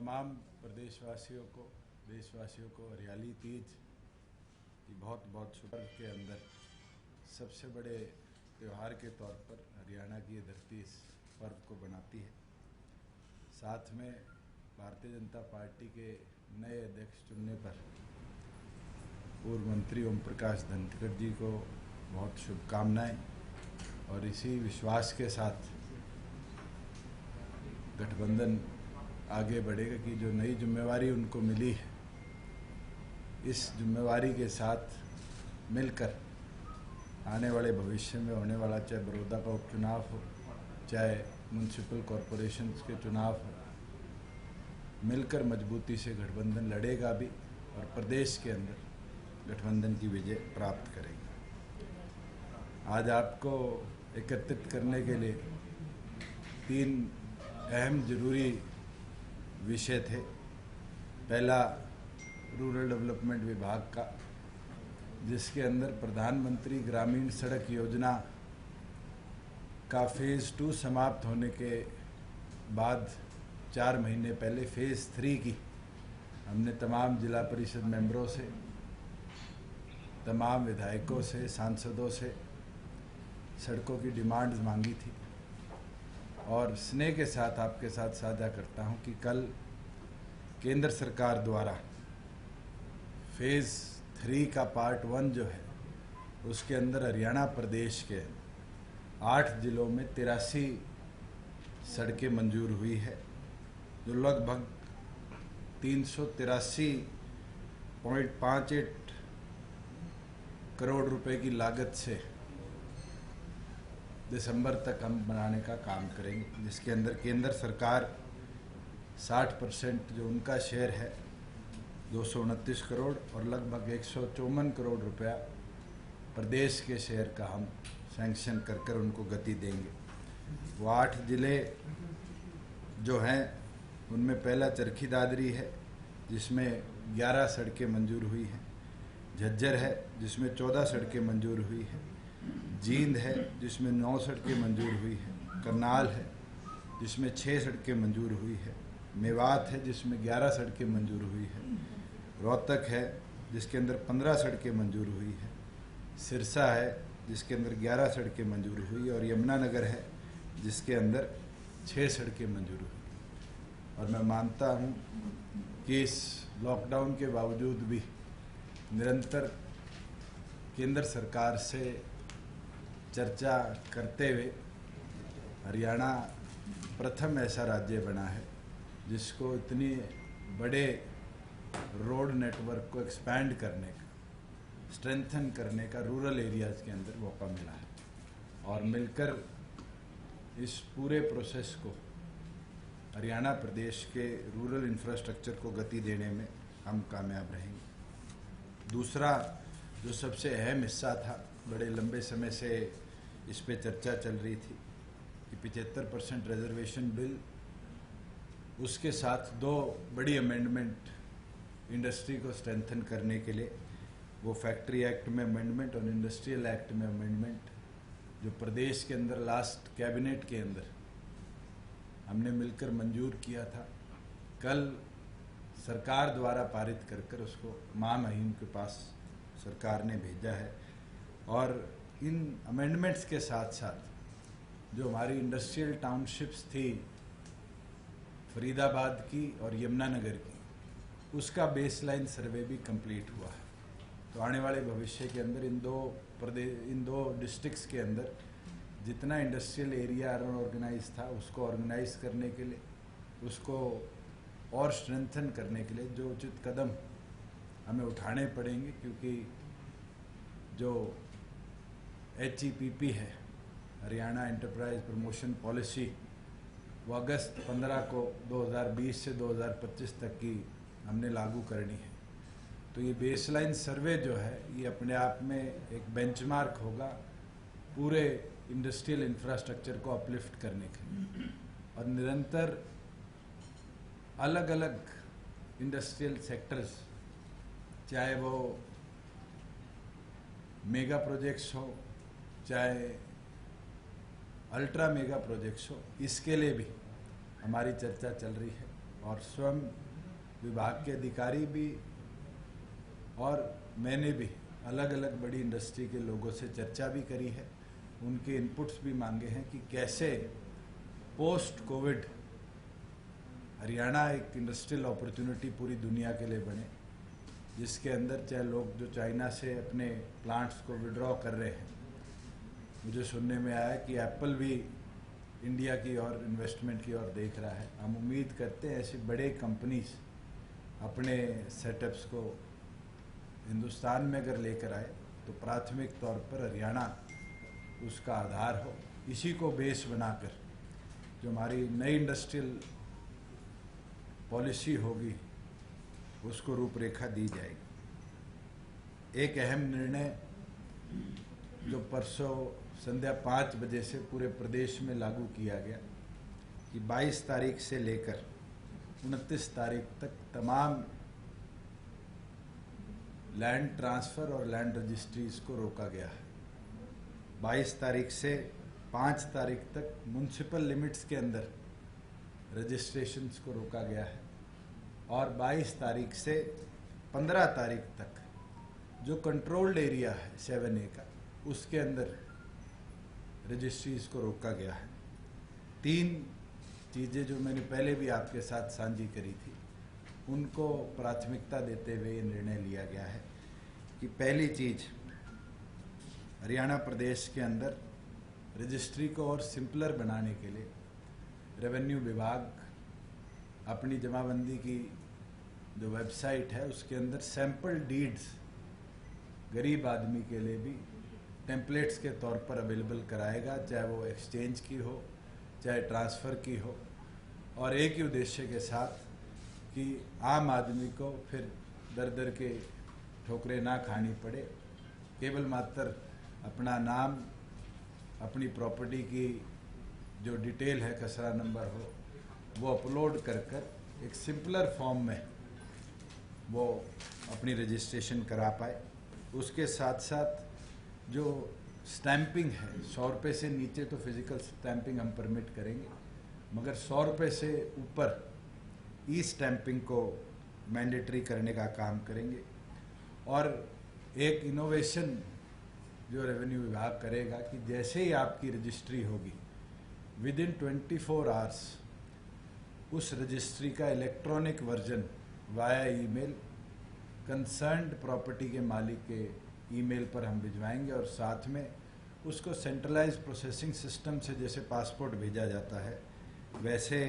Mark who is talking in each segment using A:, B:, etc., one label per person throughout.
A: तमाम प्रदेशवासियों को, देशवासियों को हरियाली तीज की बहुत बहुत शुभ के अंदर सबसे बड़े त्यौहार के तौर पर हरियाणा की ये धरती इस पर्व को बनाती है। साथ में भारतीय जनता पार्टी के नए अध्यक्ष चुनने पर पूर्व मंत्री ओम प्रकाश धनखड़ जी को बहुत शुभकामनाएं और इसी विश्वास के साथ गठबंधन आगे बढ़ेगा कि जो नई जिम्मेवारी उनको मिली है, इस जिम्मेवारी के साथ मिलकर आने वाले भविष्य में होने वाला चाहे बड़ौदा का उपचुनाव हो, चाहे म्यूनसिपल कॉरपोरेशंस के चुनाव हो, मिलकर मजबूती से गठबंधन लड़ेगा भी और प्रदेश के अंदर गठबंधन की विजय प्राप्त करेगा। आज आपको एकत्रित करने के लिए 3 अहम जरूरी विषय थे। पहला रूरल डेवलपमेंट विभाग का, जिसके अंदर प्रधानमंत्री ग्रामीण सड़क योजना का फेज़ 2 समाप्त होने के बाद 4 महीने पहले फेज़ 3 की हमने तमाम जिला परिषद मेंबरों से, तमाम विधायकों से, सांसदों से सड़कों की डिमांड्स मांगी थी और स्नेह के साथ आपके साथ साझा करता हूं कि कल केंद्र सरकार द्वारा फेज़ 3 का पार्ट 1 जो है, उसके अंदर हरियाणा प्रदेश के 8 जिलों में 83 सड़कें मंजूर हुई है, जो लगभग 383.58 करोड़ रुपए की लागत से दिसंबर तक हम बनाने का काम करेंगे, जिसके अंदर केंद्र सरकार 60% जो उनका शेयर है 229 करोड़ और लगभग 154 करोड़ रुपया प्रदेश के शेयर का हम सैंक्शन कर उनको गति देंगे। वो 8 ज़िले जो हैं उनमें पहला चरखी दादरी है, जिसमें 11 सड़कें मंजूर हुई हैं, झज्जर है जिसमें 14 सड़कें मंजूर हुई हैं, जींद है जिसमें 9 सड़कें मंजूर हुई है, करनाल है जिसमें 6 सड़कें मंजूर हुई है, मेवात है जिसमें 11 सड़कें मंजूर हुई है, रोहतक है जिसके अंदर 15 सड़कें मंजूर हुई है, सिरसा है जिसके अंदर 11 सड़कें मंजूर हुई और यमुनानगर है जिसके अंदर 6 सड़कें मंजूर हुई। और मैं मानता हूं कि इस लॉकडाउन के बावजूद भी निरंतर केंद्र सरकार से चर्चा करते हुए हरियाणा प्रथम ऐसा राज्य बना है जिसको इतनी बड़े रोड नेटवर्क को एक्सपैंड करने का, स्ट्रेंथन करने का रूरल एरियाज़ के अंदर मौका मिला है और मिलकर इस पूरे प्रोसेस को, हरियाणा प्रदेश के रूरल इंफ्रास्ट्रक्चर को गति देने में हम कामयाब रहेंगे। दूसरा जो सबसे अहम हिस्सा था, बड़े लंबे समय से इस पे चर्चा चल रही थी कि 75% रिजर्वेशन बिल, उसके साथ 2 बड़ी अमेंडमेंट इंडस्ट्री को स्ट्रेंथन करने के लिए, वो फैक्ट्री एक्ट में अमेंडमेंट और इंडस्ट्रियल एक्ट में अमेंडमेंट, जो प्रदेश के अंदर लास्ट कैबिनेट के अंदर हमने मिलकर मंजूर किया था, कल सरकार द्वारा पारित कर उसको महामहिम के पास सरकार ने भेजा है। और इन अमेंडमेंट्स के साथ साथ जो हमारी इंडस्ट्रियल टाउनशिप्स थी फरीदाबाद की और यमुनानगर की, उसका बेसलाइन सर्वे भी कंप्लीट हुआ है। तो आने वाले भविष्य के अंदर इन दो डिस्ट्रिक्ट्स के अंदर जितना इंडस्ट्रियल एरिया अनऑर्गेनाइज था उसको ऑर्गेनाइज करने के लिए, उसको और स्ट्रेंथन करने के लिए जो उचित कदम हमें उठाने पड़ेंगे, क्योंकि जो HEPP है, हरियाणा एंटरप्राइज प्रमोशन पॉलिसी, वो अगस्त 15 को 2020 से 2025 तक की हमने लागू करनी है। तो ये बेसलाइन सर्वे जो है, ये अपने आप में एक बेंचमार्क होगा पूरे इंडस्ट्रियल इंफ्रास्ट्रक्चर को अपलिफ्ट करने के लिए। और निरंतर अलग अलग इंडस्ट्रियल सेक्टर्स, चाहे वो मेगा प्रोजेक्ट्स हो, चाहे अल्ट्रा मेगा प्रोजेक्ट्स हो, इसके लिए भी हमारी चर्चा चल रही है। और स्वयं विभाग के अधिकारी भी और मैंने भी अलग अलग बड़ी इंडस्ट्री के लोगों से चर्चा भी करी है, उनके इनपुट्स भी मांगे हैं कि कैसे पोस्ट कोविड हरियाणा एक इंडस्ट्रियल अपॉर्चुनिटी पूरी दुनिया के लिए बने, जिसके अंदर चाहे लोग जो चाइना से अपने प्लांट्स को विड्रॉ कर रहे हैं, मुझे सुनने में आया कि एप्पल भी इंडिया की ओर इन्वेस्टमेंट की ओर देख रहा है। हम उम्मीद करते हैं ऐसी बड़े कंपनीज अपने सेटअप्स को हिंदुस्तान में अगर लेकर आए तो प्राथमिक तौर पर हरियाणा उसका आधार हो। इसी को बेस बनाकर जो हमारी नई इंडस्ट्रियल पॉलिसी होगी उसको रूपरेखा दी जाएगी। एक अहम निर्णय जो परसों संध्या 5 बजे से पूरे प्रदेश में लागू किया गया कि 22 तारीख से लेकर 29 तारीख तक तमाम लैंड ट्रांसफ़र और लैंड रजिस्ट्रीज को रोका गया है। 22 तारीख से 5 तारीख तक म्युनिसिपल लिमिट्स के अंदर रजिस्ट्रेशंस को रोका गया है और 22 तारीख से 15 तारीख तक जो कंट्रोल्ड एरिया है 7A का, उसके अंदर रजिस्ट्रीज को रोका गया है। 3 चीज़ें जो मैंने पहले भी आपके साथ साझी करी थी, उनको प्राथमिकता देते हुए ये निर्णय लिया गया है कि पहली चीज़, हरियाणा प्रदेश के अंदर रजिस्ट्री को और सिंपलर बनाने के लिए रेवेन्यू विभाग अपनी जमाबंदी की जो वेबसाइट है उसके अंदर सैंपल डीड्स गरीब आदमी के लिए भी टेम्पलेट्स के तौर पर अवेलेबल कराएगा, चाहे वो एक्सचेंज की हो चाहे ट्रांसफ़र की हो, और एक ही उद्देश्य के साथ कि आम आदमी को फिर दर दर के ठोकरें ना खानी पड़े, केवल मात्र अपना नाम, अपनी प्रॉपर्टी की जो डिटेल है, खसरा नंबर हो, वो अपलोड कर कर एक सिंपलर फॉर्म में वो अपनी रजिस्ट्रेशन करा पाए। उसके साथ साथ जो स्टैंपिंग है, 100 रुपये से नीचे तो फिज़िकल स्टैंपिंग हम परमिट करेंगे, मगर 100 रुपये से ऊपर ई स्टैंपिंग को मैंडेटरी करने का काम करेंगे। और एक इनोवेशन जो रेवेन्यू विभाग करेगा कि जैसे ही आपकी रजिस्ट्री होगी विद इन 24 आवर्स उस रजिस्ट्री का electronic version via email concerned property के मालिक के ईमेल पर हम भिजवाएंगे, और साथ में उसको सेंट्रलाइज प्रोसेसिंग सिस्टम से जैसे पासपोर्ट भेजा जाता है वैसे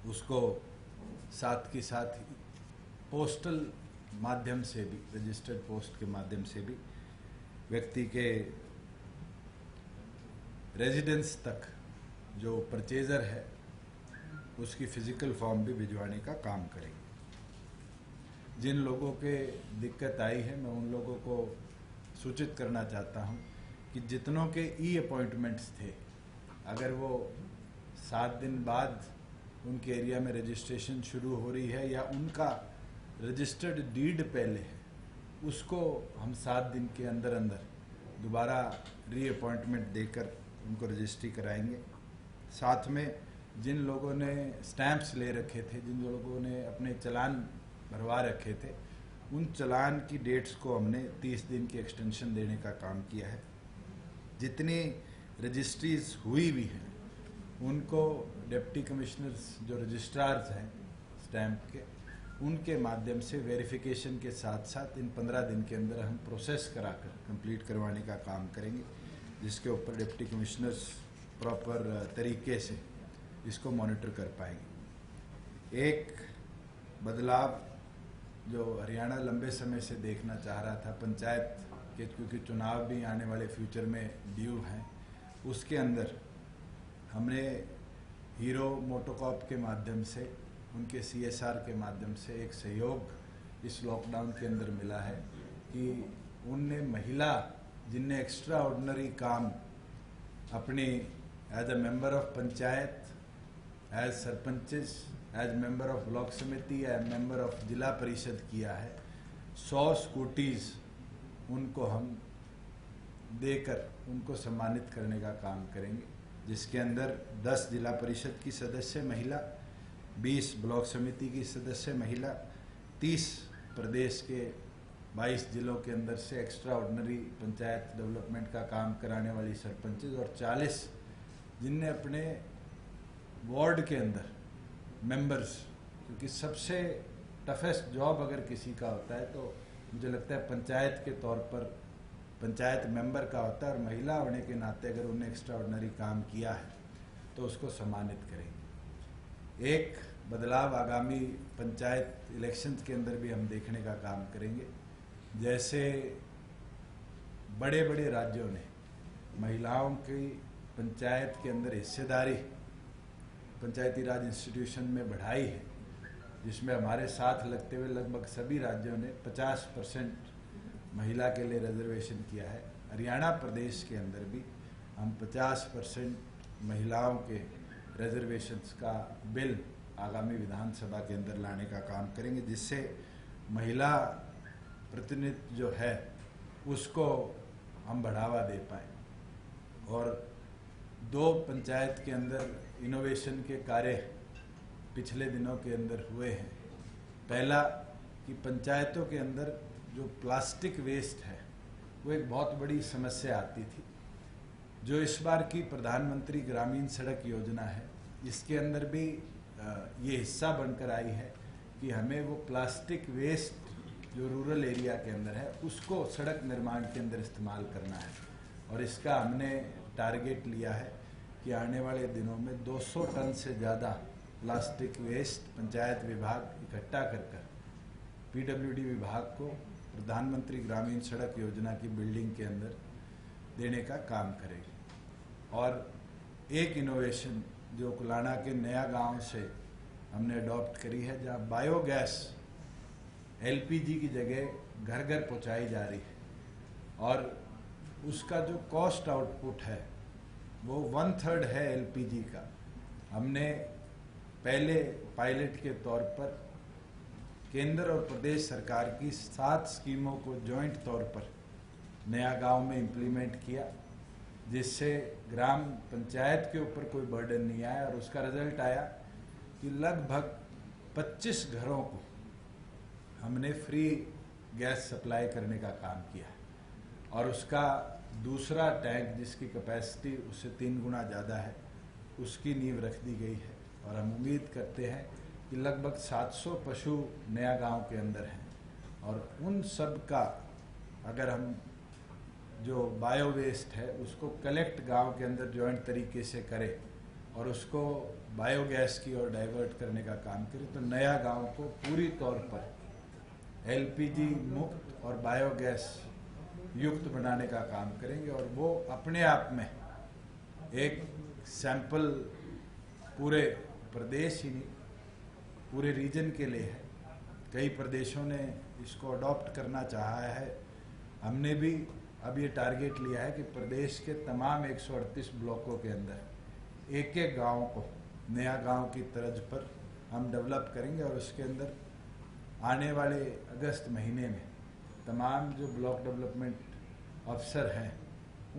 A: उसको साथ के साथ पोस्टल माध्यम से भी, रजिस्टर्ड पोस्ट के माध्यम से भी व्यक्ति के रेजिडेंस तक जो परचेज़र है उसकी फ़िज़िकल फॉर्म भी भिजवाने का काम करेंगे। जिन लोगों के दिक्कत आई है, मैं उन लोगों को सूचित करना चाहता हूं कि जितनों के ई अपॉइंटमेंट्स थे, अगर वो 7 दिन बाद उनके एरिया में रजिस्ट्रेशन शुरू हो रही है या उनका रजिस्टर्ड डीड पहले है, उसको हम 7 दिन के अंदर अंदर दोबारा री अपॉइंटमेंट देकर उनको रजिस्ट्री कराएंगे। साथ में जिन लोगों ने स्टैंप्स ले रखे थे, जिन लोगों ने अपने चालान भरवा रखे थे, उन चालान की डेट्स को हमने 30 दिन की एक्सटेंशन देने का काम किया है। जितनी रजिस्ट्रीज हुई भी हैं उनको डिप्टी कमिश्नर्स जो रजिस्ट्रार्स हैं स्टैंप के, उनके माध्यम से वेरिफिकेशन के साथ साथ इन 15 दिन के अंदर हम प्रोसेस कराकर कंप्लीट करवाने का काम करेंगे, जिसके ऊपर डिप्टी कमिश्नर्स प्रॉपर तरीके से इसको मॉनिटर कर पाएंगे। एक बदलाव जो हरियाणा लंबे समय से देखना चाह रहा था, पंचायत के क्योंकि चुनाव भी आने वाले फ्यूचर में ड्यू हैं, उसके अंदर हमने हीरो मोटोकॉप के माध्यम से, उनके CSR के माध्यम से एक सहयोग इस लॉकडाउन के अंदर मिला है कि उनने महिला जिनने एक्स्ट्रा ऑर्डिनरी काम अपनी as a member of panchayat, as sarpanches, as member of block samiti, as member of zila parishad किया है, 100 स्कूटीज़ उनको हम देकर उनको सम्मानित करने का काम करेंगे, जिसके अंदर 10 जिला परिषद की सदस्य महिला, 20 ब्लॉक समिति की सदस्य महिला, 30 प्रदेश के 22 जिलों के अंदर से एक्स्ट्रा ऑर्डिनरी पंचायत डेवलपमेंट का काम कराने वाली सरपंच और 40 जिनने अपने वार्ड के अंदर मेंबर्स, क्योंकि सबसे टफेस्ट जॉब अगर किसी का होता है तो मुझे लगता है पंचायत के तौर पर पंचायत मेंबर का होता है, और महिला होने के नाते अगर उन्हें एक्स्ट्रा ऑर्डिनरी काम किया है तो उसको सम्मानित करेंगे। एक बदलाव आगामी पंचायत इलेक्शंस के अंदर भी हम देखने का काम करेंगे। जैसे बड़े बड़े राज्यों ने महिलाओं की पंचायत के अंदर हिस्सेदारी पंचायती राज इंस्टीट्यूशन में बढ़ाई है, जिसमें हमारे साथ लगते हुए लगभग सभी राज्यों ने 50% महिला के लिए रिजर्वेशन किया है। हरियाणा प्रदेश के अंदर भी हम 50% महिलाओं के रिजर्वेशंस का बिल आगामी विधानसभा के अंदर लाने का काम करेंगे, जिससे महिला प्रतिनिधित्व जो है उसको हम बढ़ावा दे पाएँ। और 2 पंचायत के अंदर इनोवेशन के कार्य पिछले दिनों के अंदर हुए हैं। पहला कि पंचायतों के अंदर जो प्लास्टिक वेस्ट है वो एक बहुत बड़ी समस्या आती थी, जो इस बार की प्रधानमंत्री ग्रामीण सड़क योजना है इसके अंदर भी ये हिस्सा बनकर आई है कि हमें वो प्लास्टिक वेस्ट जो रूरल एरिया के अंदर है उसको सड़क निर्माण के अंदर इस्तेमाल करना है। और इसका हमने टारगेट लिया है कि आने वाले दिनों में 200 टन से ज़्यादा प्लास्टिक वेस्ट पंचायत विभाग इकट्ठा कर पीडब्ल्यूडी विभाग को प्रधानमंत्री ग्रामीण सड़क योजना की बिल्डिंग के अंदर देने का काम करेगी। और एक इनोवेशन जो कुलाना के नया गांव से हमने अडॉप्ट करी है, जहां बायोगैस एलपीजी की जगह घर घर पहुंचाई जा रही है और उसका जो कॉस्ट आउटपुट है वो 1/3 है एलपीजी का। हमने पहले पायलट के तौर पर केंद्र और प्रदेश सरकार की 7 स्कीमों को जॉइंट तौर पर नया गांव में इम्प्लीमेंट किया, जिससे ग्राम पंचायत के ऊपर कोई बर्डन नहीं आया। और उसका रिजल्ट आया कि लगभग 25 घरों को हमने फ्री गैस सप्लाई करने का काम किया और उसका दूसरा टैंक जिसकी कैपेसिटी उससे 3 गुना ज़्यादा है उसकी नींव रख दी गई है। और हम उम्मीद करते हैं कि लगभग 700 पशु नया गांव के अंदर हैं और उन सब का अगर हम जो बायो वेस्ट है उसको कलेक्ट गांव के अंदर जॉइंट तरीके से करें और उसको बायोगैस की ओर डाइवर्ट करने का काम करें तो नया गांव को पूरी तौर पर एलपीजी मुक्त और बायोगैस युक्त बनाने का काम करेंगे। और वो अपने आप में एक सैंपल पूरे प्रदेश ही नहीं पूरे रीजन के लिए है। कई प्रदेशों ने इसको अडॉप्ट करना चाहा है। हमने भी अब ये टारगेट लिया है कि प्रदेश के तमाम 138 ब्लॉकों के अंदर एक एक गांव को नया गांव की तर्ज पर हम डेवलप करेंगे और उसके अंदर आने वाले अगस्त महीने में तमाम जो ब्लॉक डेवलपमेंट अफसर हैं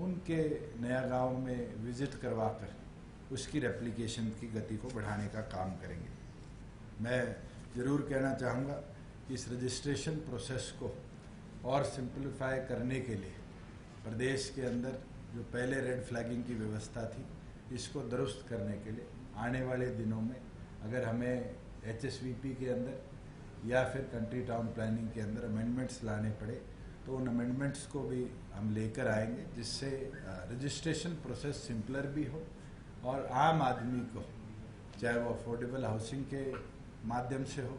A: उनके नया गांव में विजिट करवाकर उसकी रेप्लिकेशन की गति को बढ़ाने का काम करेंगे। मैं ज़रूर कहना चाहूँगा कि इस रजिस्ट्रेशन प्रोसेस को और सिंपलीफाई करने के लिए प्रदेश के अंदर जो पहले रेड फ्लैगिंग की व्यवस्था थी इसको दुरुस्त करने के लिए आने वाले दिनों में अगर हमें HSVP के अंदर या फिर कंट्री टाउन प्लानिंग के अंदर अमेंडमेंट्स लाने पड़े तो उन अमेंडमेंट्स को भी हम लेकर आएंगे, जिससे रजिस्ट्रेशन प्रोसेस सिंपलर भी हो और आम आदमी को चाहे वो अफोर्डेबल हाउसिंग के माध्यम से हो,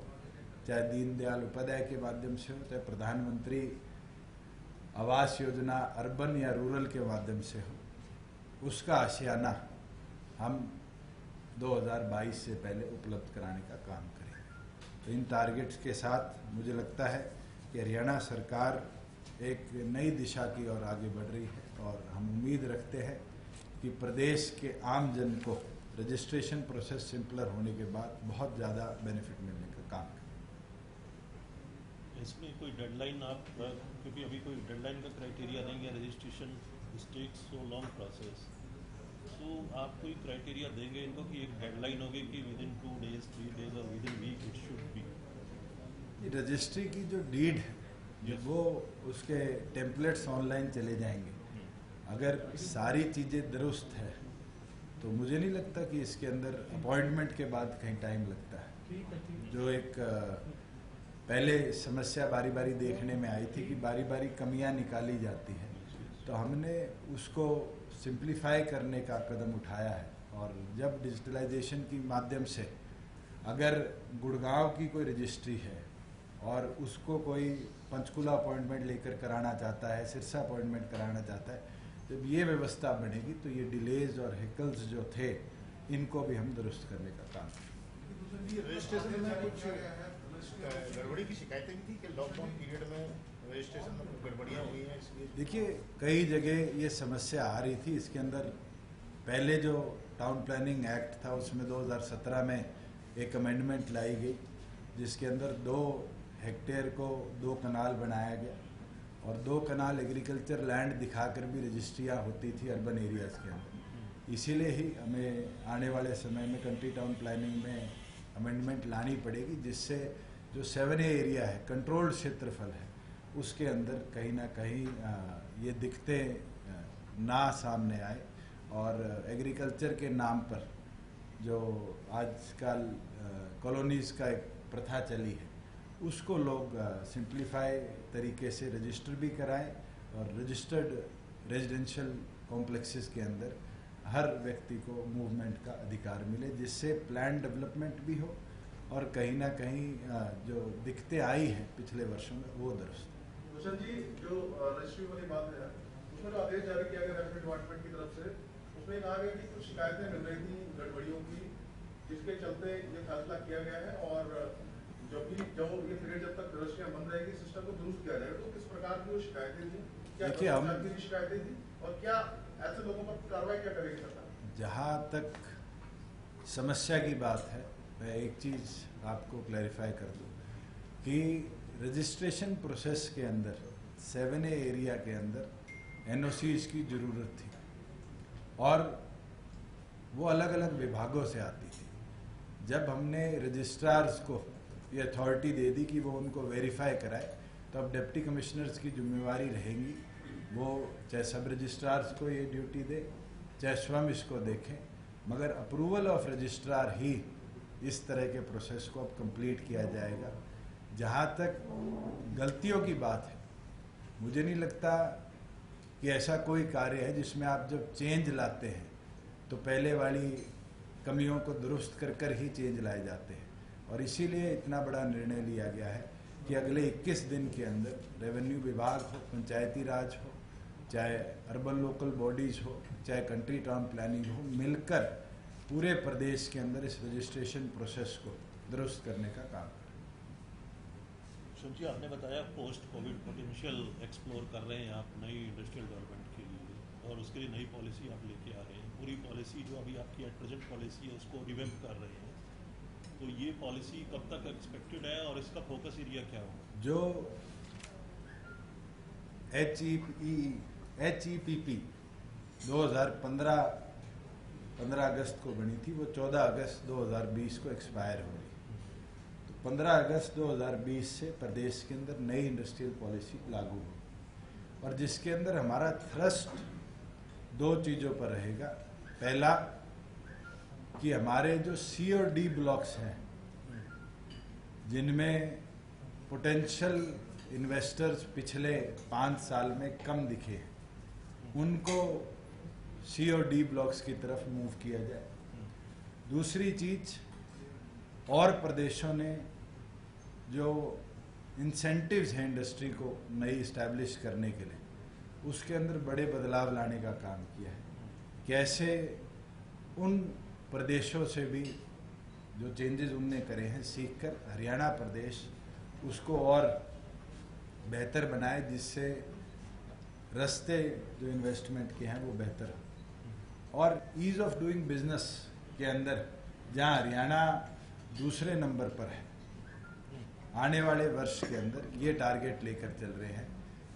A: चाहे दीनदयाल उपाध्याय के माध्यम से हो, चाहे प्रधानमंत्री आवास योजना अर्बन या रूरल के माध्यम से हो, उसका आशियाना हम 2022 से पहले उपलब्ध कराने का काम करेंगे। तो इन टारगेट्स के साथ मुझे लगता है कि हरियाणा सरकार एक नई दिशा की ओर आगे बढ़ रही है और हम उम्मीद रखते हैं कि प्रदेश के आम जन को रजिस्ट्रेशन प्रोसेस सिंपलर होने के बाद बहुत ज़्यादा बेनिफिट मिलने का काम करें।
B: इसमें कोई डेडलाइन आप, क्योंकि अभी कोई डेडलाइन का क्राइटेरिया नहीं है, registration takes so long process, तो तो आप कोई क्राइटेरिया देंगे इनको कि एक डेडलाइन होगी कि विद इन 2 days 3 days और within week it should be?
A: Registry की जो डीड है वो उसके टेम्पलेट्स ऑनलाइन चले जाएंगे। अगर सारी चीज़ें दुरुस्त है तो मुझे नहीं लगता कि इसके अंदर अपॉइंटमेंट के बाद कहीं टाइम लगता है। जो एक पहले समस्या बारी बारी देखने में आई थी कि बारी बारी कमियां निकाली जाती हैं, तो हमने उसको सिंप्लीफाई करने का कदम उठाया है। और जब डिजिटलाइजेशन के माध्यम से अगर गुड़गांव की कोई रजिस्ट्री है और उसको कोई पंचकुला अपॉइंटमेंट लेकर कराना चाहता है, सिरसा अपॉइंटमेंट कराना चाहता है, जब ये व्यवस्था बनेगी तो ये डिलेज और हिकल्स जो थे इनको भी हम दुरुस्त करने का काम करेंगे।
C: रजिस्ट्रेशन में कुछ गड़बड़ी की शिकायतें भी थी कि लॉकडाउन पीरियड में रजिस्ट्रेशन में कुछ गड़बड़ियाँ हुई हैं, इसलिए
A: देखिए कई जगह ये समस्या आ रही थी। इसके अंदर पहले जो टाउन प्लानिंग एक्ट था उसमें 2017 में एक अमेंडमेंट लाई गई जिसके अंदर 2 हेक्टेयर को 2 कनाल बनाया गया और 2 कनाल एग्रीकल्चर लैंड दिखाकर भी रजिस्ट्रियाँ होती थी अर्बन एरियाज़ के अंदर। इसीलिए ही हमें आने वाले समय में कंट्री टाउन प्लानिंग में अमेंडमेंट लानी पड़ेगी जिससे जो 7A एरिया है, कंट्रोल्ड क्षेत्रफल है, उसके अंदर कहीं ना कहीं ये दिक्कतें ना सामने आए और एग्रीकल्चर के नाम पर जो आजकल कॉलोनीज़ का एक प्रथा चली है उसको लोग सिंप्लीफाई तरीके से रजिस्टर भी कराएं और रजिस्टर्ड रेजिडेंशियल कॉम्प्लेक्सेस के अंदर हर व्यक्ति को मूवमेंट का अधिकार मिले जिससे प्लान डेवलपमेंट भी हो और कहीं ना कहीं जो दिक्कतें आई हैं पिछले वर्षों में वो दुरुस्त।
D: भूषण जी, जो रजिस्ट्री वाली बात है उसमें जो आदेश जारी किया गया रेवेन्यू डिपार्टमेंट की तरफ से, उसमें कहा गया कि कुछ शिकायतें मिल रही थी गड़बड़ियों की, जिसके चलते ये फैसला किया गया है और जो ये पीरियड जब तक रजिस्ट्रियां बंद रहेगी सिस्टम को दुरुस्त किया जाएगा। तो किस प्रकार की वो शिकायतें थी, क्या शिकायतें थी और क्या ऐसे लोगों पर कार्रवाई क्या करेगी सरकार?
A: जहाँ तक समस्या की बात है मैं एक चीज़ आपको क्लैरिफाई कर दूँ कि रजिस्ट्रेशन प्रोसेस के अंदर 7A एरिया के अंदर NOCs की ज़रूरत थी और वो अलग अलग विभागों से आती थी। जब हमने रजिस्ट्रार्स को ये अथॉरिटी दे दी कि वो उनको वेरीफाई कराए तो अब डिप्टी कमिश्नर्स की जिम्मेवारी रहेगी, वो चाहे सब रजिस्ट्रार्स को ये ड्यूटी दे चाहे स्वयं इसको देखें, मगर अप्रूवल ऑफ रजिस्ट्रार ही इस तरह के प्रोसेस को अब कंप्लीट किया जाएगा। जहाँ तक गलतियों की बात है, मुझे नहीं लगता कि ऐसा कोई कार्य है जिसमें आप जब चेंज लाते हैं तो पहले वाली कमियों को दुरुस्त कर कर ही चेंज लाए जाते हैं और इसीलिए इतना बड़ा निर्णय लिया गया है कि अगले 21 दिन के अंदर रेवेन्यू विभाग हो, पंचायती राज हो, चाहे अर्बन लोकल बॉडीज़ हो, चाहे कंट्री टाउन प्लानिंग हो, मिलकर पूरे प्रदेश के अंदर इस रजिस्ट्रेशन प्रोसेस को दुरुस्त करने का काम करें।
B: जी, आपने बताया पोस्ट कोविड पोटेंशियल एक्सप्लोर कर रहे हैं आप नई इंडस्ट्रियल डेवलपमेंट के लिए और उसके लिए नई पॉलिसी आप लेके आ रहे हैं। पूरी पॉलिसी जो अभी आपकी एट प्रेजेंट पॉलिसी है उसको रिवैम्प कर रहे हैं, तो ये पॉलिसी कब तक एक्सपेक्टेड है और इसका फोकस एरिया क्या होगा?
A: जो HEPP 15 अगस्त को बनी थी, वो 14 अगस्त 2020 को एक्सपायर हो गई। तो 15 अगस्त 2020 से प्रदेश के अंदर नई इंडस्ट्रियल पॉलिसी लागू हो और जिसके अंदर हमारा थ्रस्ट 2 चीज़ों पर रहेगा। पहला कि हमारे जो C और D ब्लॉक्स हैं जिनमें पोटेंशियल इन्वेस्टर्स पिछले 5 साल में कम दिखे, उनको C और D ब्लॉक्स की तरफ मूव किया जाए। दूसरी चीज़, और प्रदेशों ने जो इंसेंटिव्स हैं इंडस्ट्री को नई इस्टेब्लिश करने के लिए, उसके अंदर बड़े बदलाव लाने का काम किया है। कैसे उन प्रदेशों से भी जो चेंजेस उनने करे हैं सीखकर हरियाणा प्रदेश उसको और बेहतर बनाए, जिससे रास्ते जो इन्वेस्टमेंट के हैं वो बेहतर हो। और ईज़ ऑफ डूइंग बिजनेस के अंदर जहां हरियाणा दूसरे नंबर पर है, आने वाले वर्ष के अंदर ये टारगेट लेकर चल रहे हैं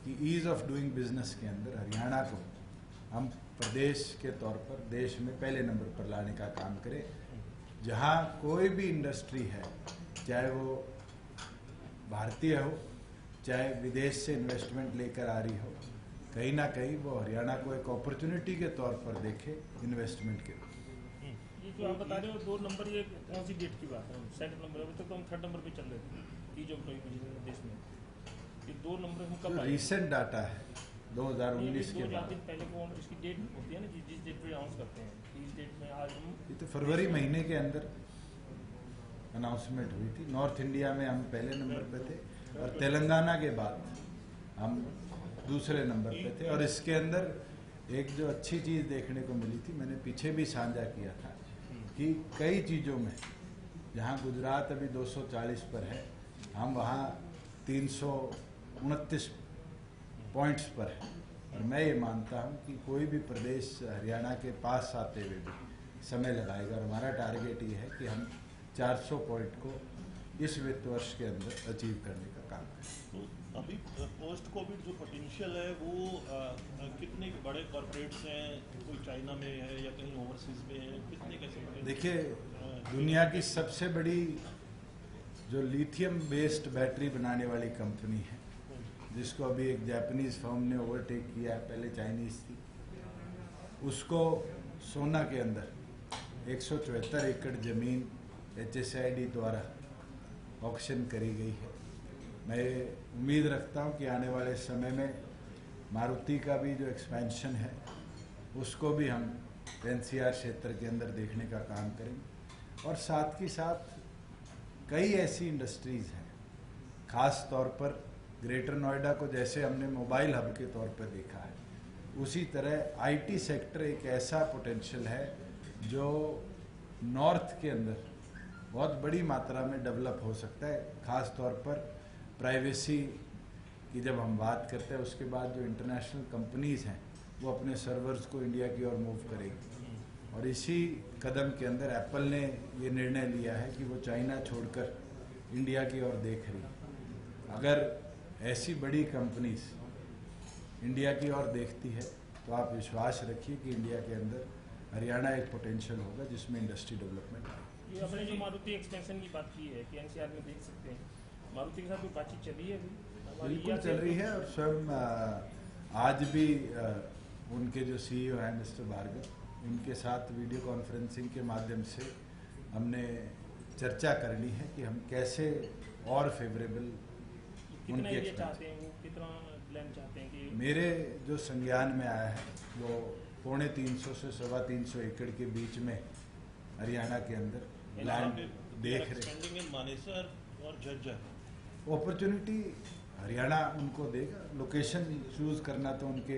A: कि ईज़ ऑफ डूइंग बिजनेस के अंदर हरियाणा को हम प्रदेश के तौर पर देश में पहले नंबर पर लाने का काम करें। जहाँ कोई भी इंडस्ट्री है, चाहे वो भारतीय हो चाहे विदेश से इन्वेस्टमेंट लेकर आ रही हो, कहीं ना कहीं वो हरियाणा को एक अपॉर्चुनिटी के तौर पर देखे इन्वेस्टमेंट के।
E: ये जो आप बता रहे हो 2 नंबर, ये कौन सी डेट की बात है? सेकंड नंबर, अभी तक तो हम 3rd नंबर पे चल रहे थे जो देश में। ये 2 नंबर हम कब आए?
A: रिसेंट डाटा है 2019 के
E: 2-4
A: बाद।
E: दिन पहले को इसकी डेट होती है ना, जिस डेट पे अनाउंस करते हैं कि इस डेट में आज हम।
A: ये तो फरवरी महीने के अंदर अनाउंसमेंट हुई थी। नॉर्थ इंडिया में हम पहले नंबर पे थे और तेलंगाना के बाद हम दूसरे नंबर पे थे। और इसके अंदर एक जो अच्छी चीज़ देखने को मिली थी, मैंने पीछे भी साझा किया था कि कई चीज़ों में जहाँ गुजरात अभी 240 पर है, हम वहाँ 329 पॉइंट्स पर है। और मैं ये मानता हूँ कि कोई भी प्रदेश हरियाणा के पास आते हुए भी समय लगाएगा। और हमारा टारगेट ये है कि हम 400 पॉइंट को इस वित्त वर्ष के अंदर अचीव करने का काम करें।
B: तो अभी पोस्ट कोविड जो पोटेंशियल है वो कितने बड़े कॉर्पोरेट्स हैं, कोई चाइना में है या कहीं ओवरसीज में है, कितने कैसे?
A: देखिए, दुनिया की सबसे बड़ी जो लिथियम बेस्ड बैटरी बनाने वाली कंपनी है, जिसको अभी एक जापानीज फर्म ने ओवरटेक किया है, पहले चाइनीज थी, उसको सोना के अंदर 174 एकड़ जमीन HSID द्वारा ऑक्शन करी गई है। मैं उम्मीद रखता हूं कि आने वाले समय में मारुति का भी जो एक्सपेंशन है उसको भी हम NCR क्षेत्र के अंदर देखने का काम करेंगे। और साथ ही साथ कई ऐसी इंडस्ट्रीज़ हैं, ख़ास तौर पर ग्रेटर नोएडा को जैसे हमने मोबाइल हब के तौर पर देखा है, उसी तरह IT सेक्टर एक ऐसा पोटेंशियल है जो नॉर्थ के अंदर बहुत बड़ी मात्रा में डेवलप हो सकता है। ख़ास तौर पर प्राइवेसी की जब हम बात करते हैं, उसके बाद जो इंटरनेशनल कंपनीज़ हैं वो अपने सर्वर्स को इंडिया की ओर मूव करेंगी। और इसी कदम के अंदर एप्पल ने ये निर्णय लिया है कि वो चाइना छोड़कर इंडिया की ओर देख रही है। अगर ऐसी बड़ी कंपनीज इंडिया की ओर देखती है तो आप विश्वास रखिए कि इंडिया के अंदर हरियाणा एक पोटेंशियल होगा जिसमें इंडस्ट्री डेवलपमेंट आए।
E: ये अपने जो मारुति एक्सपेंशन की बात की है कि NCR में देख सकते हैं, मारुति के साथ कोई बातचीत चल रही है अभी?
A: बिल्कुल चल रही है। और स्वयं आज भी उनके जो CEO हैं मिस्टर भार्गव, उनके साथ वीडियो कॉन्फ्रेंसिंग के माध्यम से हमने चर्चा करनी है कि हम कैसे और फेवरेबल
E: कितना एरिया चाहते हैं, वो कितना लैंड चाहते हैं कि?
A: मेरे जो संज्ञान में आया है वो 350 से 325 एकड़ के बीच में हरियाणा के अंदर लैंड देख रहे।
B: मानेसर और झज्जर
A: अपॉर्चुनिटी हरियाणा उनको देगा, लोकेशन चूज करना तो उनके।